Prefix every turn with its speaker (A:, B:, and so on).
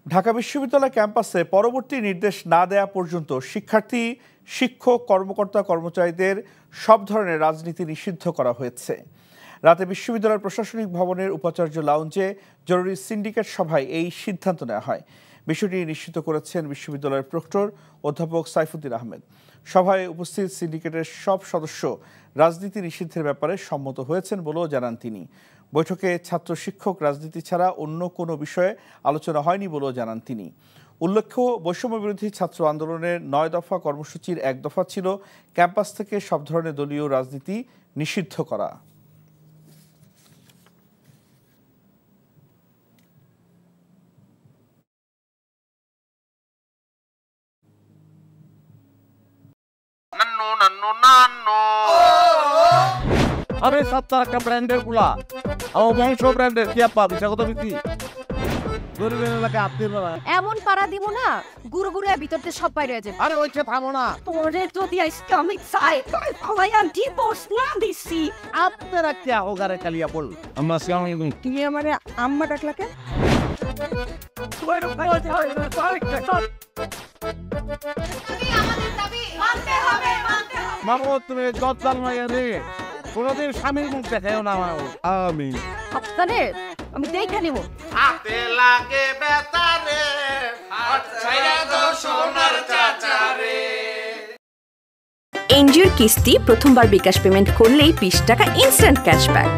A: ঢাকা বিশ্ববিদ্যালয় ক্যাম্পাসে পরবর্তী নির্দেশ না দেয়া পর্যন্ত শিক্ষার্থী, শিক্ষক, কর্মকর্তা, কর্মচারীদের সব ধরনের রাজনীতি নিষিদ্ধ করা হয়েছে। রাতে বিশ্ববিদ্যালয়ের প্রশাসনিক ভবনের উপাচার্য লাউঞ্জে জরুরি সিন্ডিকেট সভায় এই সিদ্ধান্ত নেওয়া হয়। বিষয়টি নিশ্চিত করেছেন বিশ্ববিদ্যালয়ের প্রক্টর অধ্যাপক সাইফুদ্দিন আহমেদ। সভায় উপস্থিত সিন্ডিকেটের সব সদস্য রাজনীতি নিষিদ্ধের ব্যাপারে সম্মত হয়েছেন বলেও জানান তিনি। বৈঠকে ছাত্র শিক্ষক রাজনীতি ছাড়া অন্য কোনো বিষয়ে আলোচনা হয়নি বলেও জানান তিনি। উল্লেখ্য, বৈষম্য বিরোধী ছাত্র আন্দোলনের 9 দফা কর্মসূচির এক দফা ছিল ক্যাম্পাস থেকে সব ধরনের দলীয় রাজনীতি নিষিদ্ধ করা।
B: আরে সপ্তাহ একটা ব্র্যান্ডের গুলা আমার বংশ ব্র্যান্ডের কি আপা বিষয় কত বেশি গরিবের এলাকায় আপনি
C: এমন পাড়া দিব না গুরু গুরু ভিতরতে সব বাইরে হয়ে যাবে।
B: আরে ওইটা থামো না
C: তোরে যদি ইসলামিক সাইড সবাই আমি ডিভোর্স না দিছি
B: আপনারা কি হোগারে কালিয়া বল আমরা সামনে
C: তুমি আমারে আম্মা ডাকলা কেন?
B: মামু তুমি গদ্দাল মাইয়া রে কোনদিন স্বামীর মুখ দেখাও না আমার আমি
C: আপনারে আমি দেখে নিব।
D: হাতে লাগে বেতারে হাত ছাইরা দাও সোনার চাচারে।
E: এনজিওর কিস্তি প্রথমবার বিকাশ পেমেন্ট করলেই 20 টাকা ইনস্ট্যান্ট ক্যাশব্যাক।